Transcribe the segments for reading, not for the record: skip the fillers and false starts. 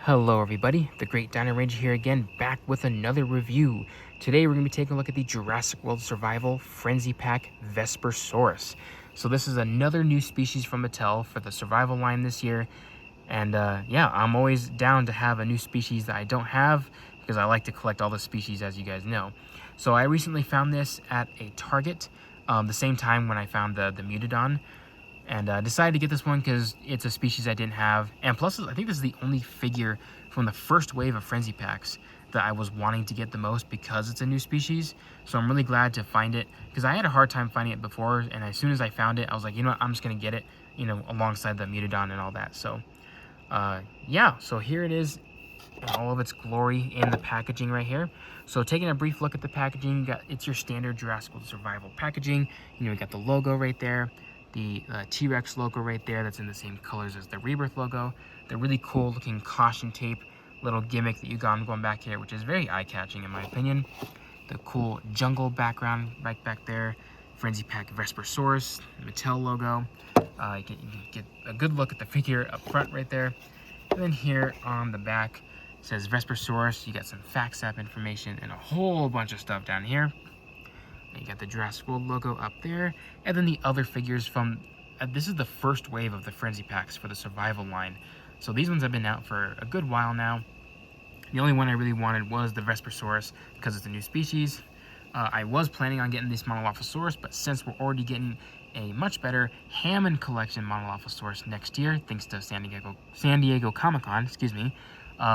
Hello everybody, the Great Dino Ranger here again, back with another review. Today we're going to be taking a look at the Jurassic World Survival Frenzy Pack Vespersaurus. So this is another new species from Mattel for the survival line this year. And yeah, I'm always down to have a new species that I don't have because I like to collect all the species, as you guys know. So I recently found this at a Target, the same time when I found the Mutodon. And decided to get this one because it's a species I didn't have. And plus, I think this is the only figure from the first wave of Frenzy Packs that I was wanting to get the most because it's a new species. So I'm really glad to find it because I had a hard time finding it before. And as soon as I found it, I was like, you know what, I'm just going to get it, you know, alongside the Mutodon and all that. So yeah, so here it is in all of its glory in the packaging right here. So taking a brief look at the packaging, it's your standard Jurassic World Survival packaging. You know, we got the logo right there. The T-Rex logo right there that's in the same colors as the Rebirth logo. The really cool looking caution tape little gimmick that you got going back here, which is very eye-catching in my opinion. The cool jungle background right back there. Frenzy Pack Vespersaurus, Mattel logo. You can get a good look at the figure up front right there. And then here on the back it says Vespersaurus. You got some facts app information and a whole bunch of stuff down here. You got the Jurassic World logo up there, and then the other figures from, this is the first wave of the Frenzy Packs for the Survival line. So these ones have been out for a good while now. The only one I really wanted was the Vespersaurus because it's a new species. I was planning on getting this Monolophosaurus, but since we're already getting a much better Hammond Collection Monolophosaurus next year, thanks to San Diego Comic-Con, excuse me,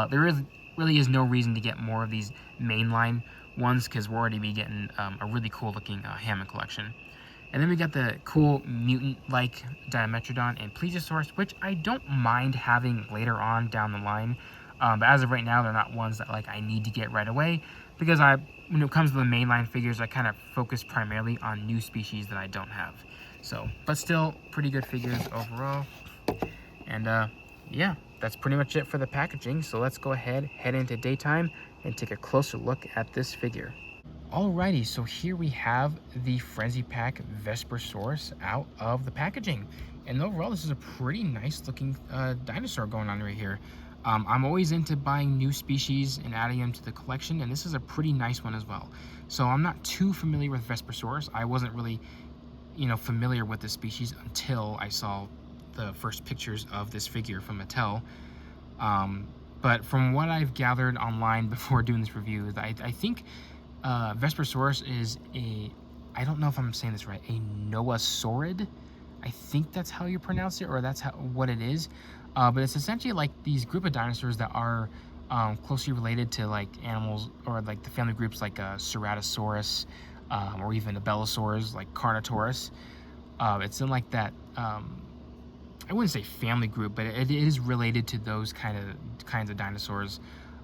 there really is no reason to get more of these mainline ones because we're already getting a really cool looking Hammond collection. And then we got the cool mutant-like Dimetrodon and Plesiosaurus, which I don't mind having later on down the line. But as of right now, they're not ones that I need to get right away because when it comes to the mainline figures, I kind of focus primarily on new species that I don't have. So, but still pretty good figures overall. And yeah, that's pretty much it for the packaging. So let's go ahead, head into daytime, and take a closer look at this figure. Alrighty, so here we have the Frenzy Pack Vespersaurus out of the packaging. And overall, this is a pretty nice looking dinosaur going on right here. I'm always into buying new species and adding them to the collection, and this is a pretty nice one as well. So I'm not too familiar with Vespersaurus. I wasn't really, familiar with this species until I saw the first pictures of this figure from Mattel. But from what I've gathered online before doing this review, I think Vespersaurus is I don't know if I'm saying this right, a Noasaurid. I think that's how you pronounce it, or that's what it is. But it's essentially like these group of dinosaurs that are closely related to animals, or the family groups like Ceratosaurus, or even Abelisaurs like Carnotaurus. It's in that, I wouldn't say family group, but it is related to those kinds of dinosaurs.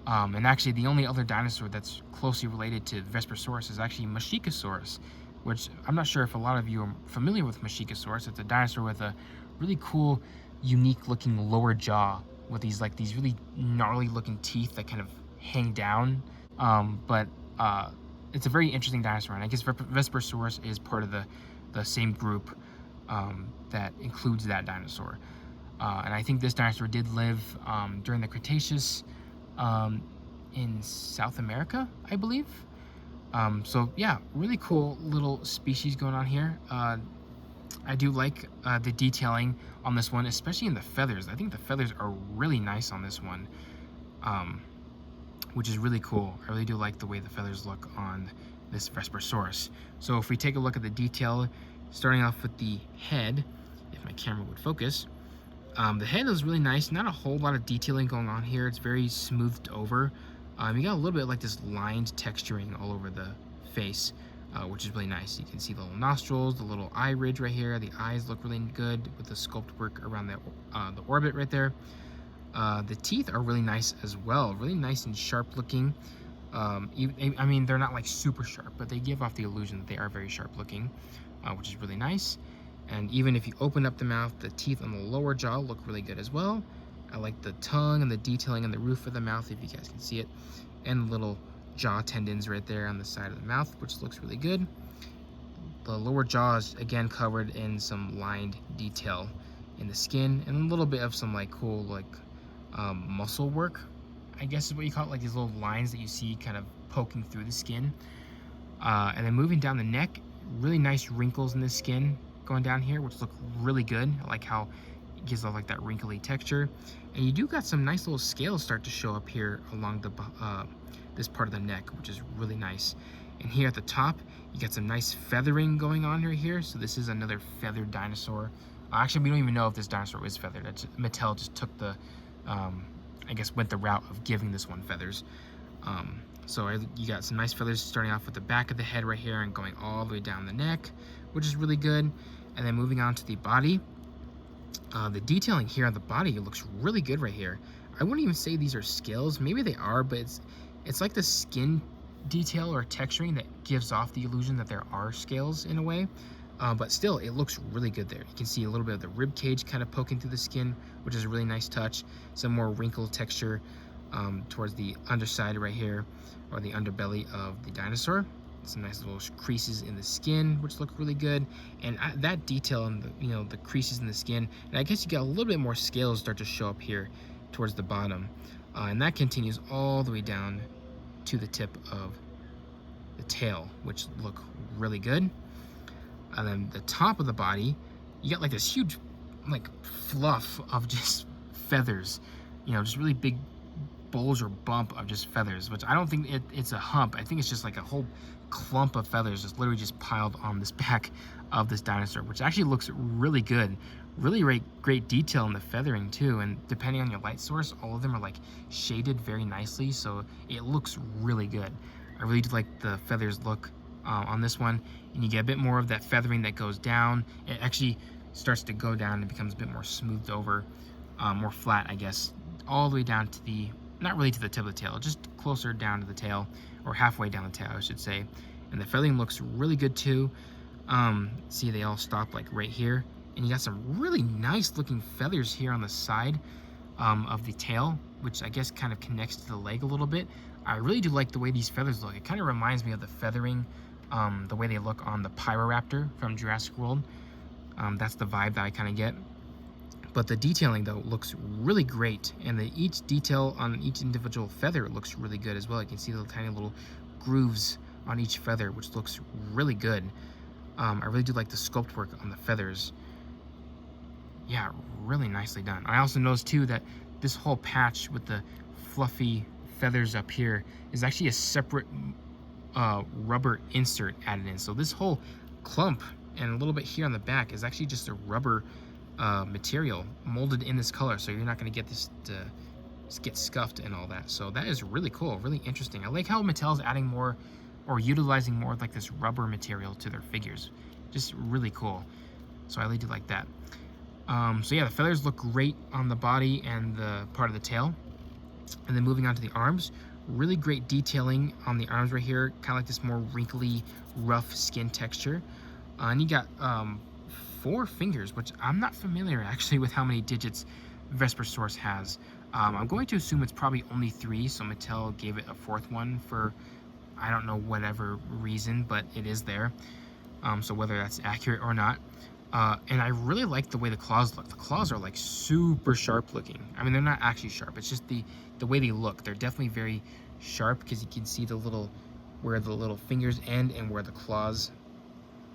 And actually, the only other dinosaur that's closely related to Vespersaurus is actually Machikosaurus, which I'm not sure if a lot of you are familiar with Machikosaurus. It's a dinosaur with a really cool, unique-looking lower jaw with these really gnarly-looking teeth that kind of hang down. But it's a very interesting dinosaur, and I guess Vespersaurus is part of the same group that includes that dinosaur. And I think this dinosaur did live during the Cretaceous in South America, I believe. So yeah, really cool little species going on here. I do like the detailing on this one, especially in the feathers. I think the feathers are really nice on this one, which is really cool. I really do like the way the feathers look on this Vespersaurus. So if we take a look at the detail, starting off with the head, if my camera would focus, the head is really nice. Not a whole lot of detailing going on here. It's very smoothed over. You got a little bit like this lined texturing all over the face, which is really nice. You can see the little nostrils, the little eye ridge right here. The eyes look really good with the sculpt work around the orbit right there. The teeth are really nice as well. Really nice and sharp looking. I mean, they're not super sharp, but they give off the illusion that they are very sharp looking, which is really nice. And even if you open up the mouth, the teeth on the lower jaw look really good as well. I like the tongue and the detailing on the roof of the mouth, if you guys can see it. And little jaw tendons right there on the side of the mouth, which looks really good. The lower jaw is again covered in some lined detail in the skin, and a little bit of some cool muscle work I guess is what you call it, like these little lines that you see kind of poking through the skin. And then moving down the neck, really nice wrinkles in the skin going down here, which look really good. I like how it gives off like that wrinkly texture. And you do got some nice little scales start to show up here along the this part of the neck, which is really nice. And here at the top, you got some nice feathering going on here. So this is another feathered dinosaur. Actually, we don't even know if this dinosaur is feathered. Mattel just took the, I guess, went the route of giving this one feathers. So you got some nice feathers starting off with the back of the head right here and going all the way down the neck, which is really good. And then moving on to the body. The detailing here on the body looks really good right here. I wouldn't even say these are scales. Maybe they are, but it's like the skin detail or texturing that gives off the illusion that there are scales in a way. But still, it looks really good there. You can see a little bit of the rib cage kind of poking through the skin, which is a really nice touch. Some more wrinkled texture towards the underside right here, or the underbelly of the dinosaur. Some nice little creases in the skin, which look really good. And that detail in the, the creases in the skin, and I guess you got a little bit more scales start to show up here towards the bottom. And that continues all the way down to the tip of the tail, which look really good. And then the top of the body, you got like this huge like fluff of just feathers, just really big bulge or bump of just feathers, which I don't think it's a hump. I think it's just like a whole clump of feathers just literally just piled on this back of this dinosaur, which actually looks really good. Really great detail in the feathering too, and depending on your light source, all of them are like shaded very nicely, so it looks really good. I really do like the feathers look on this one, and you get a bit more of that feathering that goes down. It actually starts to go down and becomes a bit more smoothed over, more flat, I guess, all the way down to the, not really to the tip of the tail, just closer down to the tail, or halfway down the tail, I should say. And the feathering looks really good too. See, they all stop like right here, and you got some really nice looking feathers here on the side of the tail, which I guess kind of connects to the leg a little bit. I really do like the way these feathers look. It kind of reminds me of the feathering, the way they look on the Pyroraptor from Jurassic World. That's the vibe that I kind of get. But the detailing though looks really great, and each detail on each individual feather looks really good as well. You can see the tiny little grooves on each feather, which looks really good. I really do like the sculpt work on the feathers. Yeah, really nicely done. I also noticed too that this whole patch with the fluffy feathers up here is actually a separate rubber insert added in. So this whole clump and a little bit here on the back is actually just a rubber material molded in this color, so you're not going to get this to get scuffed and all that. So that is really cool, really interesting. I like how Mattel's adding more or utilizing more like this rubber material to their figures. Just really cool. So I really do like that. So yeah, the feathers look great on the body and the part of the tail. And then moving on to the arms, really great detailing on the arms right here, kind of like this more wrinkly, rough skin texture. And you got 4 fingers, which I'm not familiar actually with how many digits Vespersaurus has. I'm going to assume it's probably only 3, so Mattel gave it a 4th one for, I don't know, whatever reason, but it is there. So whether that's accurate or not. And I really like the way the claws look. The claws are like super sharp looking. I mean, they're not actually sharp. It's just the way they look. They're definitely very sharp because you can see where the little fingers end and where the claws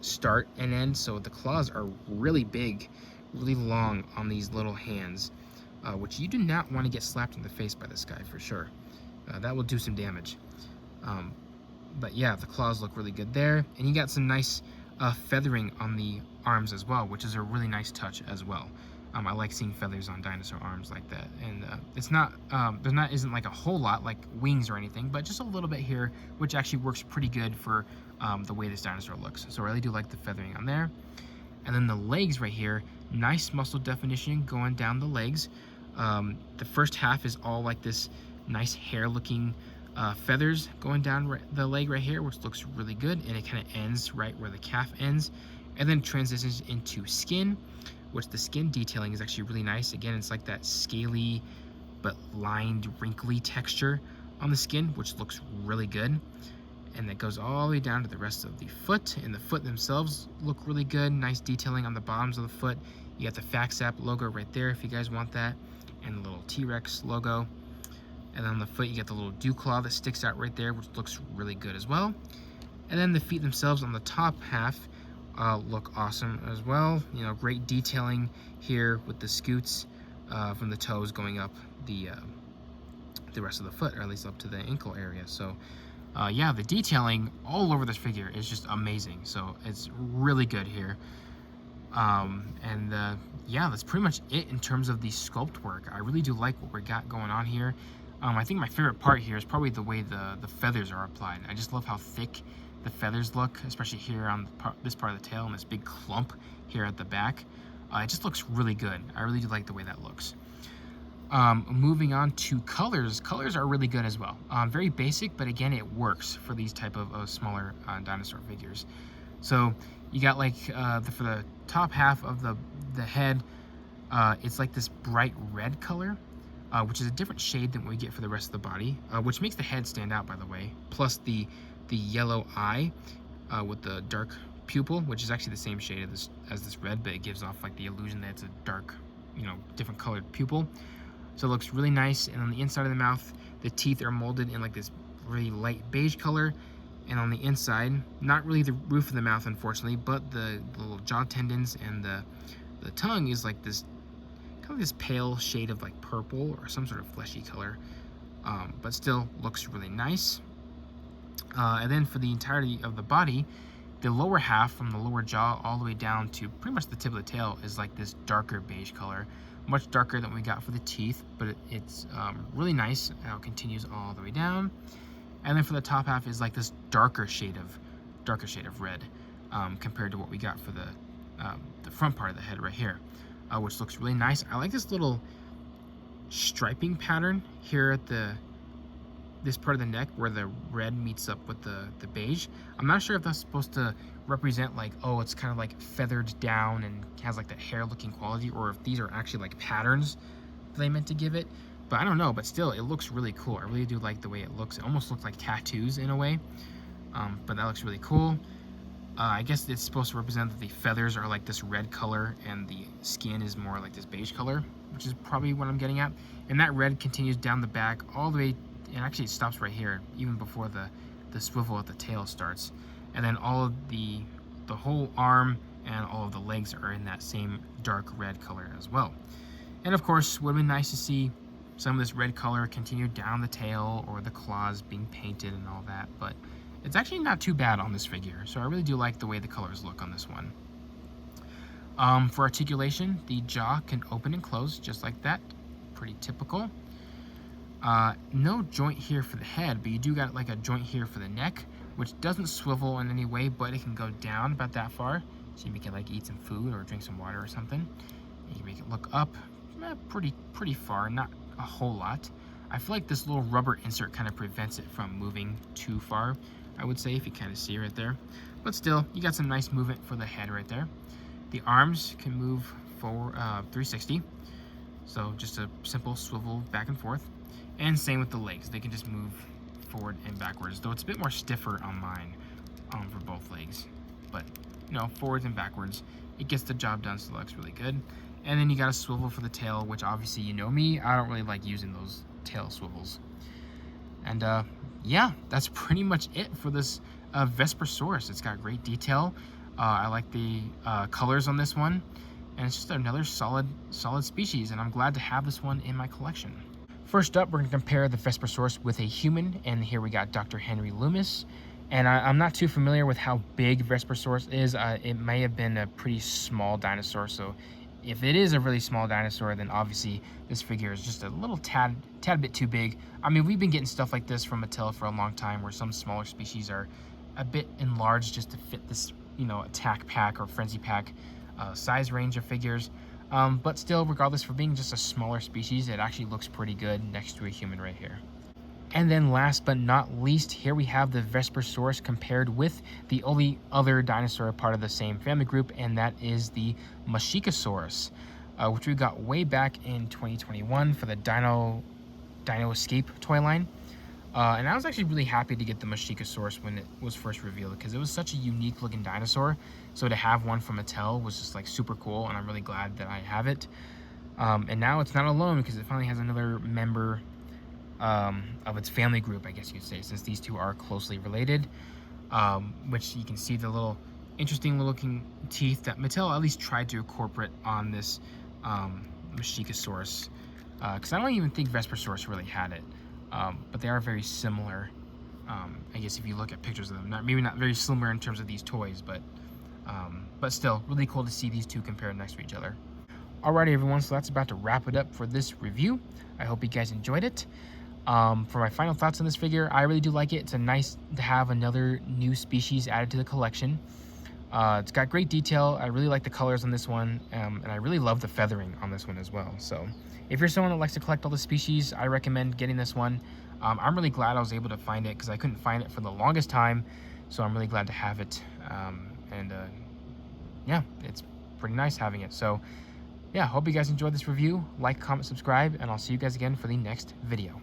start and end. So the claws are really big, really long on these little hands, which you do not want to get slapped in the face by this guy for sure. That will do some damage. But yeah, the claws look really good there. And you got some nice feathering on the arms as well, which is a really nice touch as well. I like seeing feathers on dinosaur arms like that, and it's not isn't like a whole lot like wings or anything, but just a little bit here, which actually works pretty good for the way this dinosaur looks. So I really do like the feathering on there. And then the legs right here, nice muscle definition going down the legs. The first half is all like this nice hair looking feathers going down the leg right here, which looks really good, and it kind of ends right where the calf ends, and then transitions into skin, which the skin detailing is actually really nice. Again, it's like that scaly but lined, wrinkly texture on the skin, which looks really good. And that goes all the way down to the rest of the foot, and the foot themselves look really good. Nice detailing on the bottoms of the foot. You got the FactSap logo right there if you guys want that, and the little T-Rex logo. And then on the foot, you get the little dew claw that sticks out right there, which looks really good as well. And then the feet themselves on the top half look awesome as well. You know, great detailing here with the scoots from the toes going up the rest of the foot, or at least up to the ankle area. So yeah, the detailing all over this figure is just amazing. So it's really good here. Yeah, that's pretty much it in terms of the sculpt work. I really do like what we got going on here. I think my favorite part here is probably the way the feathers are applied. I just love how thick the feathers look, especially here on this part of the tail and this big clump here at the back. It just looks really good. I really do like the way that looks. Moving on to colors. Colors are really good as well. Very basic, but again, it works for these type of smaller dinosaur figures. So you got like for the top half of the head, it's like this bright red color, which is a different shade than what we get for the rest of the body, which makes the head stand out, by the way. Plus the yellow eye with the dark pupil, which is actually the same shade as this red, but it gives off like the illusion that it's a dark, you know, different colored pupil. So it looks really nice. And on the inside of the mouth, the teeth are molded in like this really light beige color. And on the inside, not really the roof of the mouth, unfortunately, but the little jaw tendons and the tongue is like this kind of this pale shade of like purple or some sort of fleshy color, but still looks really nice. And then for the entirety of the body, the lower half from the lower jaw all the way down to pretty much the tip of the tail is like this darker beige color, much darker than we got for the teeth, but it's really nice how it continues all the way down. And then for the top half is like this darker shade of red, compared to what we got for the front part of the head right here, which looks really nice. I like this little striping pattern here at this part of the neck where the red meets up with the beige. I'm not sure if that's supposed to represent like, oh, it's kind of like feathered down and has like that hair looking quality, or if these are actually like patterns that they meant to give it. But I don't know, but still, it looks really cool. I really do like the way it looks. It almost looks like tattoos in a way, but that looks really cool. I guess it's supposed to represent that the feathers are like this red color and the skin is more like this beige color, which is probably what I'm getting at. And that red continues down the back all the way, and actually it stops right here, even before the swivel at the tail starts. And then all of the whole arm and all of the legs are in that same dark red color as well. And of course, would have been nice to see some of this red color continue down the tail or the claws being painted and all that, but it's actually not too bad on this figure. So I really do like the way the colors look on this one. For articulation, the jaw can open and close just like that. Pretty typical. No joint here for the head, but you do got like a joint here for the neck, which doesn't swivel in any way, but it can go down about that far. So you can like eat some food or drink some water or something. You can make it look up pretty far, not a whole lot. I feel like this little rubber insert kind of prevents it from moving too far, I would say, if you kind of see right there. But still, you got some nice movement for the head right there. The arms can move forward 360, so just a simple swivel back and forth. And same with the legs, they can just move forward and backwards, though it's a bit more stiffer on mine for both legs. But you know, forwards and backwards, it gets the job done, so it looks really good. And then you got a swivel for the tail, which obviously, you know me, I don't really like using those tail swivels. And yeah, that's pretty much it for this Vespersaurus. It's got great detail. I like the colors on this one, and it's just another solid species, and I'm glad to have this one in my collection. First up, we're going to compare the Vespersaurus with a human, and here we got Dr. Henry Loomis. And I'm not too familiar with how big Vespersaurus is. It may have been a pretty small dinosaur, so if it is a really small dinosaur, then obviously this figure is just a little tad bit too big. I mean, we've been getting stuff like this from Mattel for a long time, where some smaller species are a bit enlarged just to fit this, you know, attack pack or frenzy pack size range of figures. But still, regardless, for being just a smaller species, it actually looks pretty good next to a human right here. And then last but not least, here we have the Vespersaurus compared with the only other dinosaur part of the same family group, and that is the Machikosaurus, which we got way back in 2021 for the Dino Escape toy line. And I was actually really happy to get the Machikosaurus when it was first revealed, because it was such a unique looking dinosaur. So to have one from Mattel was just like super cool, and I'm really glad that I have it. And now it's not alone, because it finally has another member of its family group, I guess you'd say, since these two are closely related. Which you can see the little interesting looking teeth that Mattel at least tried to incorporate on this Machikosaurus, because I don't even think Vespersaurus really had it, but they are very similar. I guess if you look at pictures of them, maybe not very similar in terms of these toys, but still really cool to see these two compared next to each other. Alrighty everyone, so that's about to wrap it up for this review. I hope you guys enjoyed it. For my final thoughts on this figure, I really do like it. It's a nice to have another new species added to the collection. It's got great detail. I really like the colors on this one, and I really love the feathering on this one as well. So if you're someone that likes to collect all the species, I recommend getting this one. I'm really glad I was able to find it because I couldn't find it for the longest time. So I'm really glad to have it. Yeah, it's pretty nice having it. So yeah, hope you guys enjoyed this review. Like, comment, subscribe, and I'll see you guys again for the next video.